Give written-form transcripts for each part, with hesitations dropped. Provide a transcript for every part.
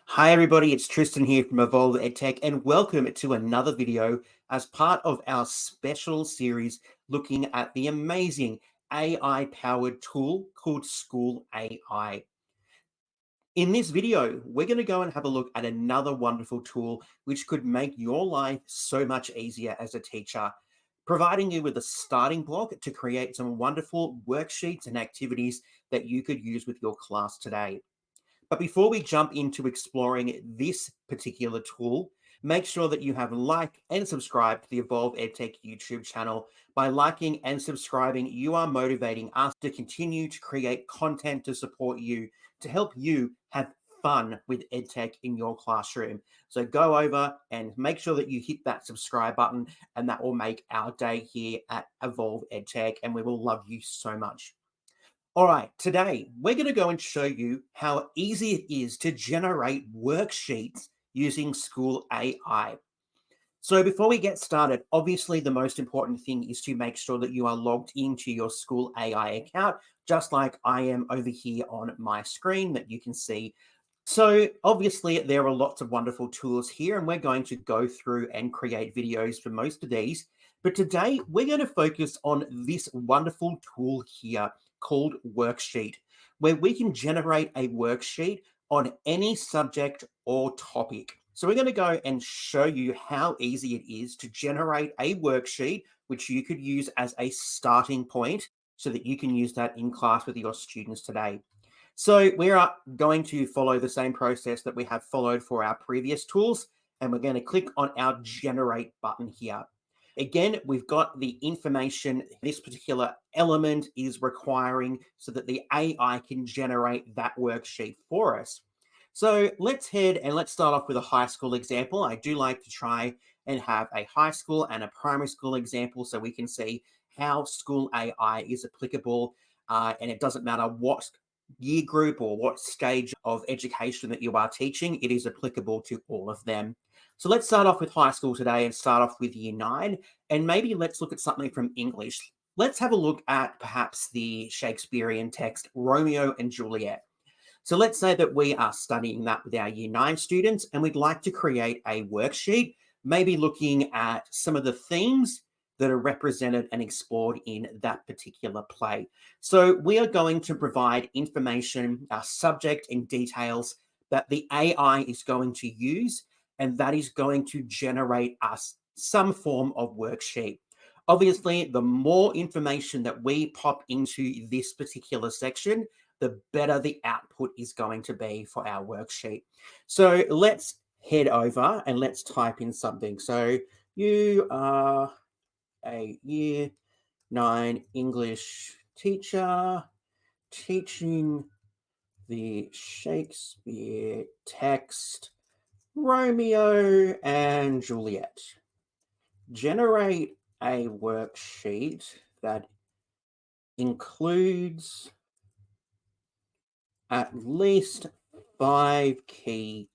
Hi everybody, it's Tristan here from Evolve EdTech and welcome to another video as part of our special series looking at the amazing AI-powered tool called SchoolAI. In this video, we're going to go and have a look at another wonderful tool which could make your life so much easier as a teacher, providing you with a starting block to create some wonderful worksheets and activities that you could use with your class today. But before we jump into exploring this particular tool, make sure that you have liked and subscribed to the Evolve EdTech YouTube channel. By liking and subscribing, you are motivating us to continue to create content to support you, to help you have fun with EdTech in your classroom. So go over and make sure that you hit that subscribe button, and that will make our day here at Evolve EdTech, and we will love you so much. All right, today we're going to go and show you how easy it is to generate worksheets using SchoolAI. So before we get started, obviously the most important thing is to make sure that you are logged into your SchoolAI account, just like I am over here on my screen that you can see. So obviously there are lots of wonderful tools here, and we're going to go through and create videos for most of these. But today we're going to focus on this wonderful tool here called Worksheet, where we can generate a worksheet on any subject or topic. So we're going to go and show you how easy it is to generate a worksheet, which you could use as a starting point so that you can use that in class with your students today. So we are going to follow the same process that we have followed for our previous tools, and we're going to click on our generate button here. Again, we've got the information this particular element is requiring so that the AI can generate that worksheet for us. So let's head and let's start off with a high school example. I do like to try and have a high school and a primary school example so we can see how SchoolAI is applicable, and it doesn't matter what year group or what stage of education that you are teaching, it is applicable to all of them. So let's start off with high school today and start off with year 9, and maybe let's look at something from English. Let's have a look at perhaps the Shakespearean text, Romeo and Juliet. So let's say that we are studying that with our year 9 students, and we'd like to create a worksheet, maybe looking at some of the themes that are represented and explored in that particular play. So we are going to provide information, subject and details that the AI is going to use, and that is going to generate us some form of worksheet. Obviously, the more information that we pop into this particular section, the better the output is going to be for our worksheet. So let's head over and let's type in something. So you are a year 9 English teacher teaching the Shakespeare text Romeo and Juliet. Generate a worksheet that includes at least 5 key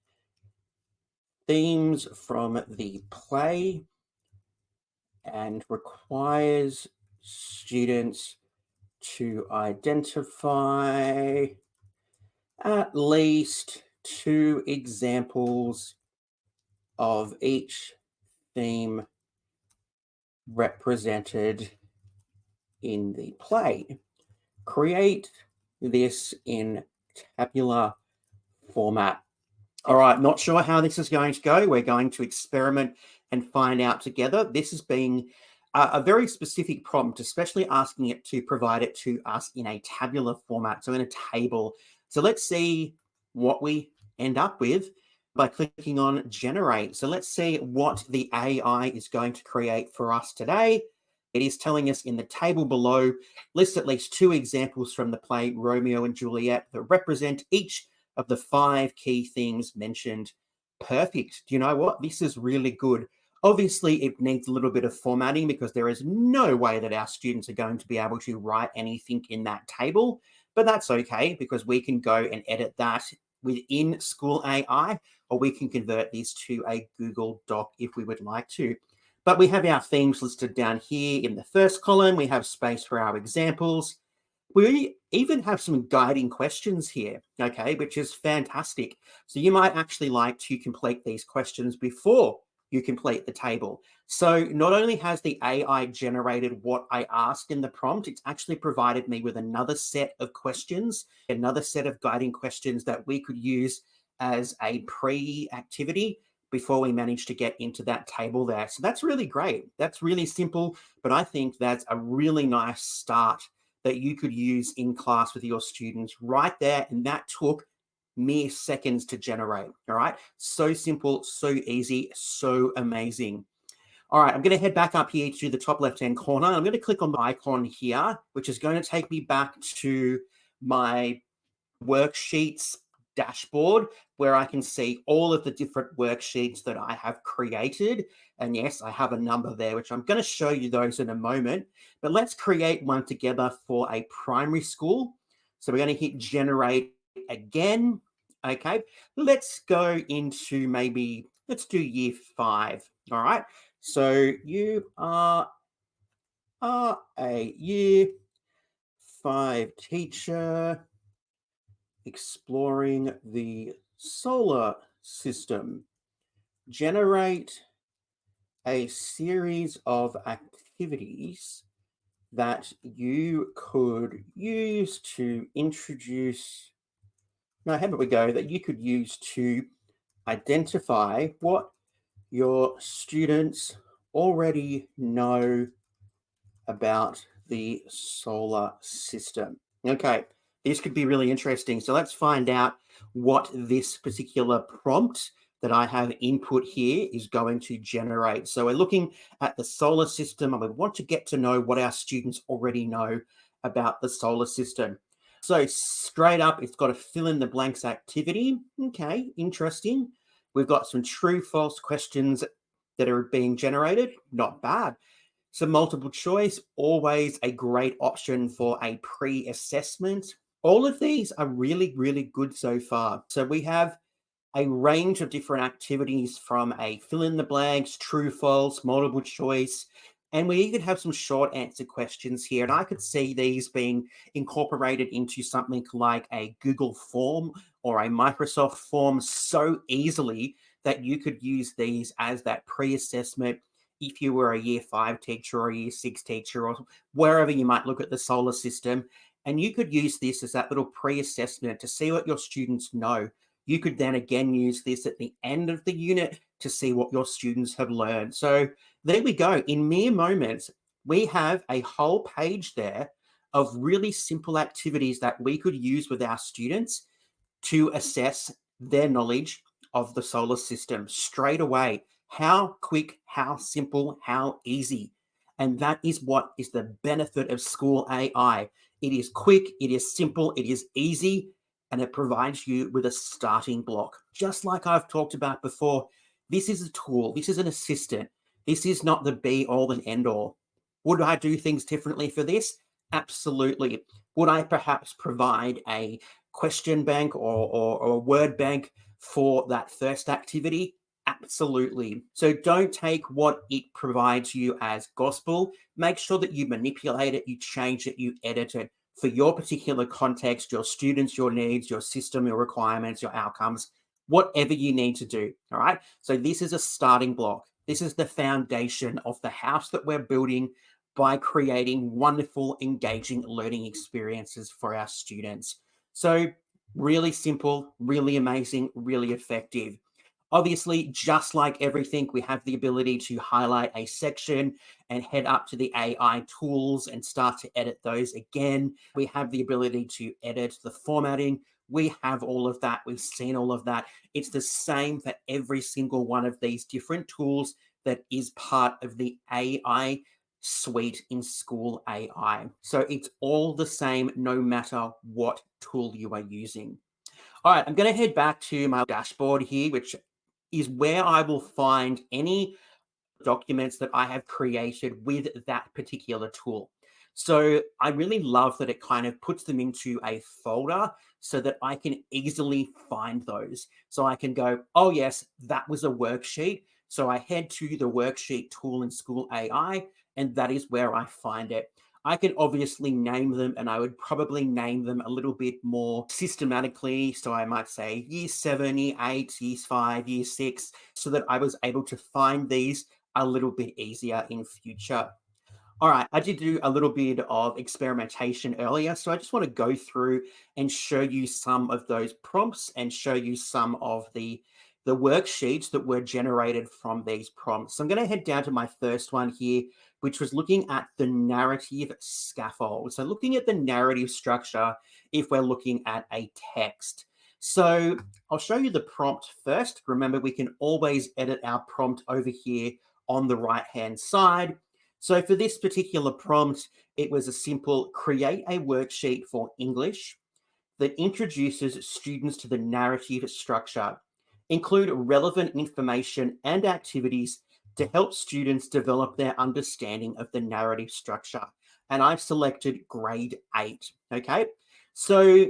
themes from the play and requires students to identify at least 2 examples of each theme represented in the play. Create this in tabular format. All right, not sure how this is going to go. We're going to experiment and find out together. This is being a very specific prompt, especially asking it to provide it to us in a tabular format, so in a table. So let's see what we end up with by clicking on generate. So let's see what the AI is going to create for us today. It is telling us in the table below, list at least 2 examples from the play Romeo and Juliet that represent each of the 5 key things mentioned. Perfect. Do you know what? This is really good. Obviously, it needs a little bit of formatting because there is no way that our students are going to be able to write anything in that table, but that's okay because we can go and edit that within SchoolAI, or we can convert this to a Google Doc if we would like to. But we have our themes listed down here in the first column. We have space for our examples. We even have some guiding questions here, okay, which is fantastic. So you might actually like to complete these questions before you complete the table. So not only has the AI generated what I asked in the prompt, it's actually provided me with another set of questions, another set of guiding questions that we could use as a pre-activity before we manage to get into that table there. So that's really great. That's really simple, but I think that's a really nice start that you could use in class with your students right there. And that took mere seconds to generate. All right. So simple, so easy, so amazing. All right. I'm going to head back up here to the top left-hand corner. I'm going to click on the icon here, which is going to take me back to my worksheets dashboard where I can see all of the different worksheets that I have created. And yes, I have a number there, which I'm going to show you those in a moment. But let's create one together for a primary school. So we're going to hit generate again. Okay, let's go into maybe, let's do year 5. All right, so you are a year 5 teacher exploring the solar system. Generate a series of activities that you could use to introduce. No, how about we go that you could use to identify what your students already know about the solar system. Okay, this could be really interesting. So let's find out what this particular prompt that I have input here is going to generate. So we're looking at the solar system and we want to get to know what our students already know about the solar system. So straight up, it's got a fill in the blanks activity. Okay, interesting. We've got some true false questions that are being generated. Not bad. So multiple choice, always a great option for a pre-assessment. All of these are really, really good so far. So we have a range of different activities from a fill in the blanks, true, false, multiple choice, and we even have some short answer questions here. And I could see these being incorporated into something like a Google form or a Microsoft form so easily that you could use these as that pre-assessment if you were a year 5 teacher or a year 6 teacher or wherever you might look at the solar system. And you could use this as that little pre-assessment to see what your students know. You could then again use this at the end of the unit to see what your students have learned. So there we go. In mere moments, we have a whole page there of really simple activities that we could use with our students to assess their knowledge of the solar system straight away. How quick, how simple, how easy. And that is what is the benefit of SchoolAI. It is quick, it is simple, it is easy, and it provides you with a starting block. Just like I've talked about before, this is a tool, this is an assistant. This is not the be all and end all. Would I do things differently for this? Absolutely. Would I perhaps provide a question bank or a word bank for that first activity? Absolutely. So don't take what it provides you as gospel. Make sure that you manipulate it, you change it, you edit it for your particular context, your students, your needs, your system, your requirements, your outcomes, whatever you need to do. All right. So this is a starting block. This is the foundation of the house that we're building by creating wonderful, engaging learning experiences for our students. So really simple, really amazing, really effective. Obviously, just like everything, we have the ability to highlight a section and head up to the AI tools and start to edit those again. We have the ability to edit the formatting. We have all of that. We've seen all of that. It's the same for every single one of these different tools that is part of the AI suite in SchoolAI. So it's all the same no matter what tool you are using. All right, I'm going to head back to my dashboard here, which is where I will find any documents that I have created with that particular tool. So I really love that it kind of puts them into a folder so that I can easily find those. So I can go, oh yes, that was a worksheet. So I head to the worksheet tool in SchoolAI, and that is where I find it. I can obviously name them, and I would probably name them a little bit more systematically. So I might say year 7, year 8, year 5, year 6, so that I was able to find these a little bit easier in future. All right, I did do a little bit of experimentation earlier, so I just want to go through and show you some of those prompts and show you some of the worksheets that were generated from these prompts. So I'm going to head down to my first one here, which was looking at the narrative scaffold. So looking at the narrative structure if we're looking at a text. So I'll show you the prompt first. Remember, we can always edit our prompt over here on the right-hand side. So for this particular prompt, it was a simple create a worksheet for English that introduces students to the narrative structure, include relevant information and activities to help students develop their understanding of the narrative structure. And I've selected grade 8, okay? So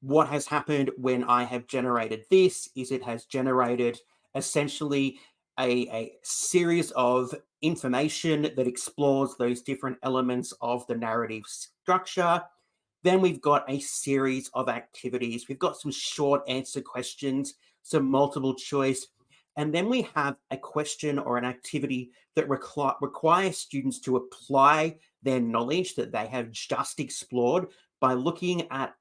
what has happened when I have generated this is it has generated essentially a series of information that explores those different elements of the narrative structure. Then we've got a series of activities. We've got some short answer questions, some multiple choice, and then we have a question or an activity that requires students to apply their knowledge that they have just explored by looking at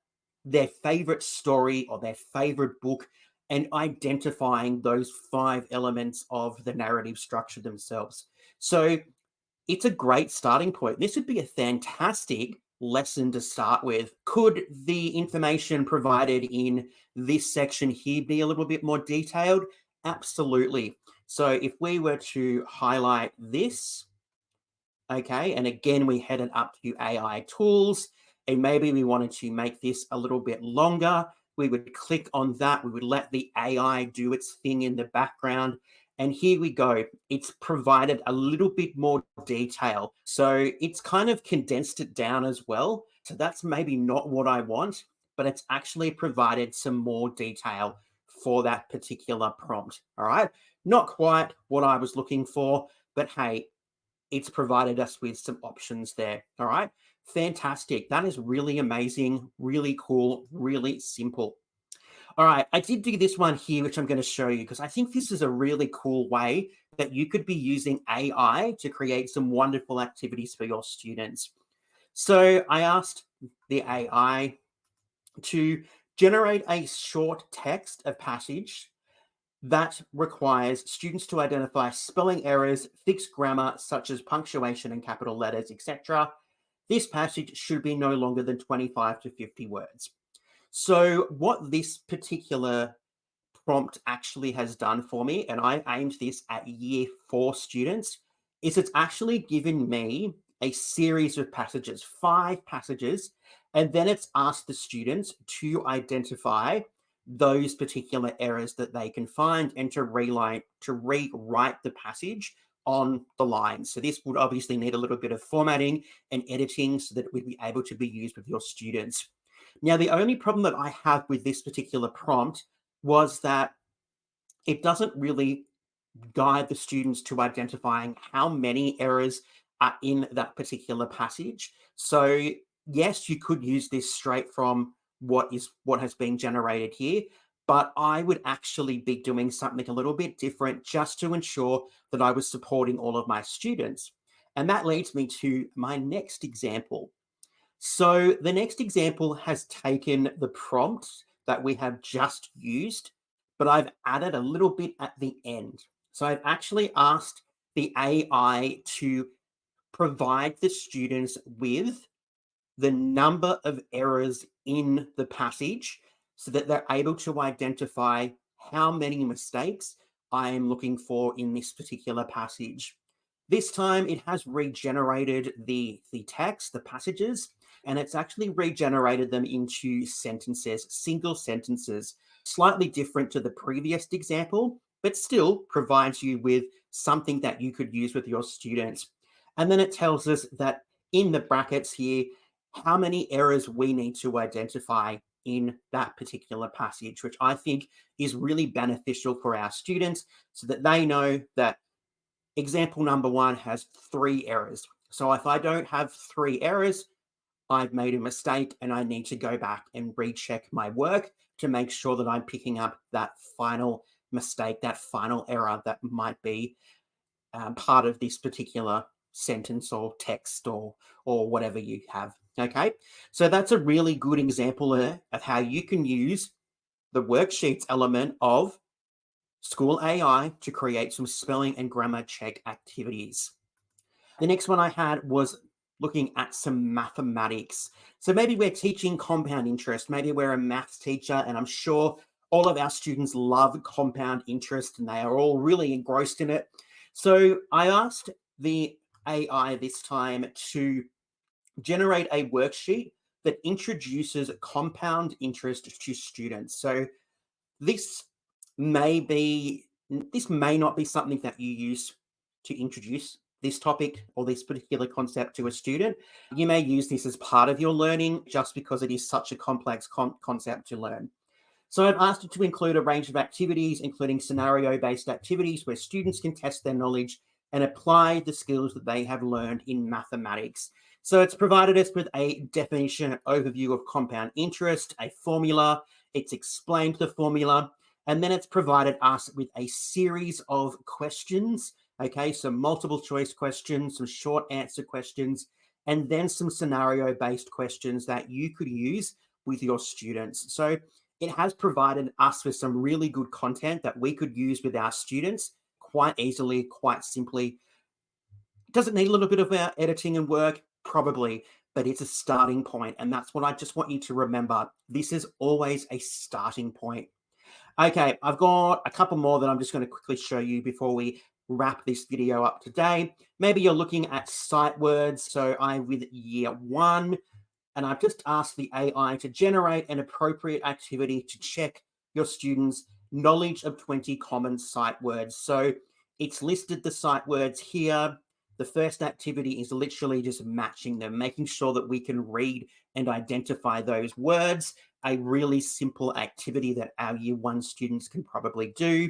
their favorite story or their favorite book and identifying those 5 elements of the narrative structure themselves. So it's a great starting point. This would be a fantastic lesson to start with. Could the information provided in this section here be a little bit more detailed? Absolutely. So if we were to highlight this, okay, and again, we headed up to AI tools, and maybe we wanted to make this a little bit longer. We would click on that. We would let the AI do its thing in the background. And here we go. It's provided a little bit more detail. So it's kind of condensed it down as well. So that's maybe not what I want, but it's actually provided some more detail for that particular prompt. All right. Not quite what I was looking for, but hey, it's provided us with some options there. All right. Fantastic. That is really amazing, really cool, really simple. All right. I did do this one here, which I'm going to show you because I think this is a really cool way that you could be using AI to create some wonderful activities for your students. So I asked the AI to generate a short text, a passage that requires students to identify spelling errors, fix grammar, such as punctuation and capital letters, etc. This passage should be no longer than 25 to 50 words. So what this particular prompt actually has done for me, and I aimed this at year 4 students, is it's actually given me a series of passages, 5 passages, and then it's asked the students to identify those particular errors that they can find and to rewrite the passage on the line. So this would obviously need a little bit of formatting and editing so that it would be able to be used with your students. Now, the only problem that I have with this particular prompt was that it doesn't really guide the students to identifying how many errors are in that particular passage. So yes, you could use this straight from what has been generated here, but I would actually be doing something a little bit different just to ensure that I was supporting all of my students. And that leads me to my next example. So the next example has taken the prompt that we have just used, but I've added a little bit at the end. So I've actually asked the AI to provide the students with the number of errors in the passage so that they're able to identify how many mistakes I am looking for in this particular passage. This time it has regenerated the text, the passages, and it's actually regenerated them into sentences, single sentences, slightly different to the previous example, but still provides you with something that you could use with your students. And then it tells us that in the brackets here, how many errors we need to identify in that particular passage, which I think is really beneficial for our students so that they know that example number 1 has 3 errors. So if I don't have 3 errors, I've made a mistake and I need to go back and recheck my work to make sure that I'm picking up that final mistake, that final error that might be part of this particular sentence or text or whatever you have. Okay, so that's a really good example of how you can use the worksheets element of School AI to create some spelling and grammar check activities. The next one I had was looking at some mathematics. So maybe we're teaching compound interest. Maybe we're a maths teacher, and I'm sure all of our students love compound interest and they are all really engrossed in it. So I asked the AI this time to generate a worksheet that introduces compound interest to students. So this this may not be something that you use to introduce this topic or this particular concept to a student. You may use this as part of your learning just because it is such a complex concept to learn. So I've asked it to include a range of activities, including scenario-based activities where students can test their knowledge and apply the skills that they have learned in mathematics. So it's provided us with a definition overview of compound interest, a formula, it's explained the formula, and then it's provided us with a series of questions, okay, so multiple choice questions, some short answer questions, and then some scenario-based questions that you could use with your students. So it has provided us with some really good content that we could use with our students quite easily, quite simply. Does it need a little bit of our editing and work? Probably, but it's a starting point. And that's what I just want you to remember. This is always a starting point. Okay, I've got a couple more that I'm just going to quickly show you before we wrap this video up today. Maybe you're looking at sight words. So I'm with year 1. And I've just asked the AI to generate an appropriate activity to check your students' knowledge of 20 common sight words. So it's listed the sight words here. The first activity is literally just matching them, making sure that we can read and identify those words, a really simple activity that our year 1 students can probably do.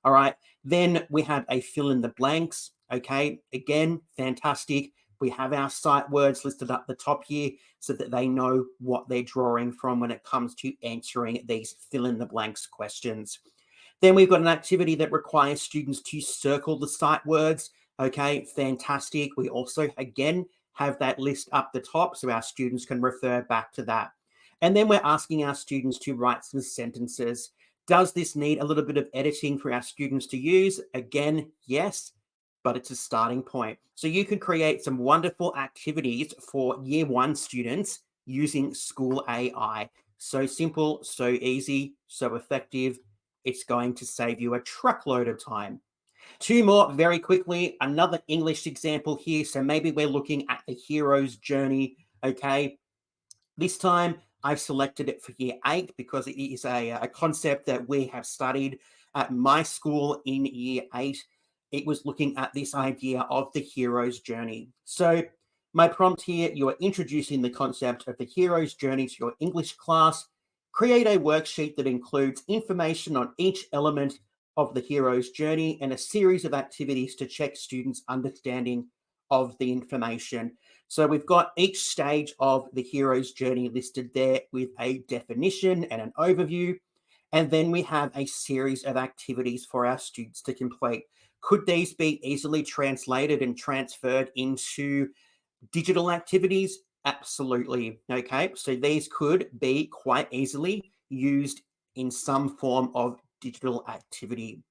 All right, then we have a fill in the blanks. Okay, again, fantastic. We have our sight words listed up the top here so that they know what they're drawing from when it comes to answering these fill in the blanks questions. Then we've got an activity that requires students to circle the sight words. Okay, fantastic. We also, again, have that list up the top so our students can refer back to that. And then we're asking our students to write some sentences. Does this need a little bit of editing for our students to use? Again, yes, but it's a starting point. So you can create some wonderful activities for year 1 students using School AI. So simple, so easy, so effective. It's going to save you a truckload of time. 2 more very quickly. Another English example here. So maybe we're looking at the hero's journey. Okay. This time I've selected it for year 8 because it is a concept that we have studied at my school in year 8. It was looking at this idea of the hero's journey. So my prompt here, you are introducing the concept of the hero's journey to your English class. Create a worksheet that includes information on each element of the hero's journey and a series of activities to check students' understanding of the information. So we've got each stage of the hero's journey listed there with a definition and an overview. And then we have a series of activities for our students to complete. Could these be easily translated and transferred into digital activities? Absolutely. Okay, so these could be quite easily used in some form of digital activity.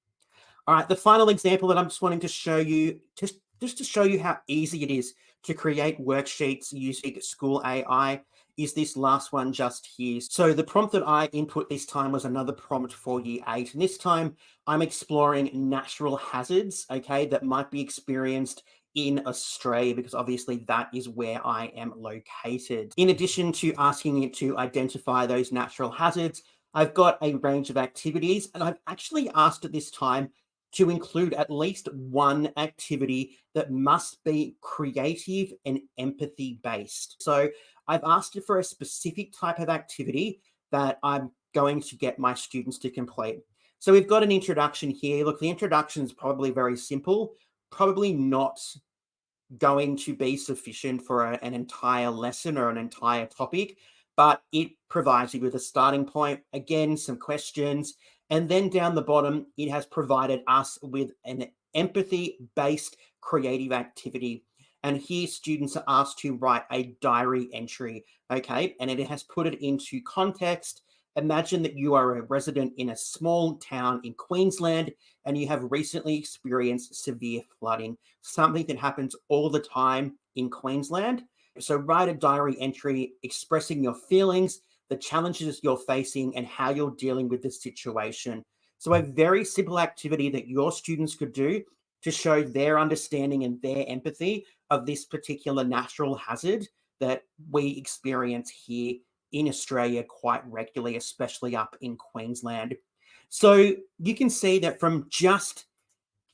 All right, the final example that I'm just wanting to show you, just to show you how easy it is to create worksheets using School AI, is this last one just here. So the prompt that I input this time was another prompt for year 8. And this time I'm exploring natural hazards, okay, that might be experienced in Australia, because obviously that is where I am located. In addition to asking it to identify those natural hazards, I've got a range of activities, and I've actually asked it this time to include at least one activity that must be creative and empathy based. So I've asked it for a specific type of activity that I'm going to get my students to complete. So we've got an introduction here. Look, the introduction is probably very simple, probably not going to be sufficient for an entire lesson or an entire topic, but it provides you with a starting point, again, some questions, and then down the bottom, it has provided us with an empathy-based creative activity. And here students are asked to write a diary entry, okay? And it has put it into context. Imagine that you are a resident in a small town in Queensland and you have recently experienced severe flooding, something that happens all the time in Queensland. So write a diary entry expressing your feelings, the challenges you're facing, and how you're dealing with the situation. So a very simple activity that your students could do to show their understanding and their empathy of this particular natural hazard that we experience here in Australia quite regularly, especially up in Queensland. So you can see that from just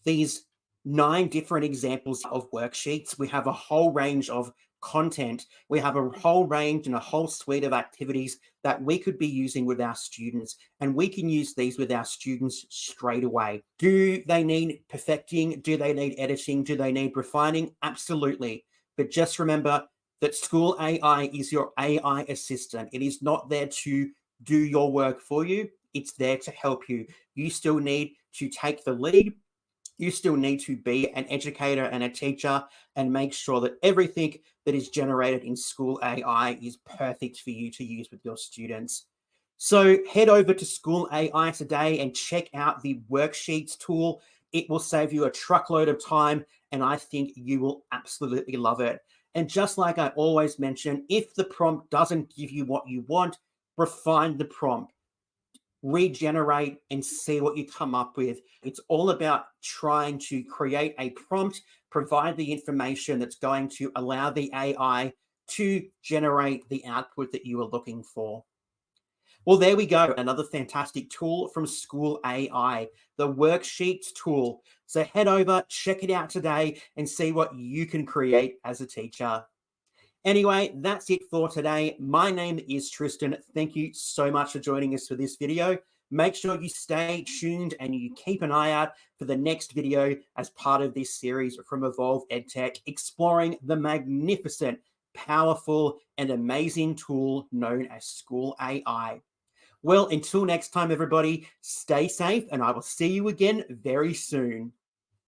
these 9 different examples of worksheets, we have a whole range of content. We have a whole range and a whole suite of activities that we could be using with our students, and we can use these with our students straight away. Do they need perfecting? Do they need editing? Do they need refining? Absolutely. But just remember that SchoolAI is your AI assistant. It is not there to do your work for you. It's there to help you. You still need to take the lead. You still need to be an educator and a teacher and make sure that everything that is generated in SchoolAI is perfect for you to use with your students. So head over to SchoolAI today and check out the Worksheets tool. It will save you a truckload of time, and I think you will absolutely love it. And just like I always mention, if the prompt doesn't give you what you want, refine the prompt, regenerate, and see what you come up with. It's all about trying to create a prompt, provide the information that's going to allow the AI to generate the output that you are looking for. Well, there we go. Another fantastic tool from SchoolAI, the Worksheets tool. So head over, check it out today, and see what you can create as a teacher. Anyway, that's it for today. My name is Tristan. Thank you so much for joining us for this video. Make sure you stay tuned and you keep an eye out for the next video as part of this series from Evolve EdTech, exploring the magnificent, powerful, and amazing tool known as SchoolAI. Well, until next time, everybody, stay safe, and I will see you again very soon.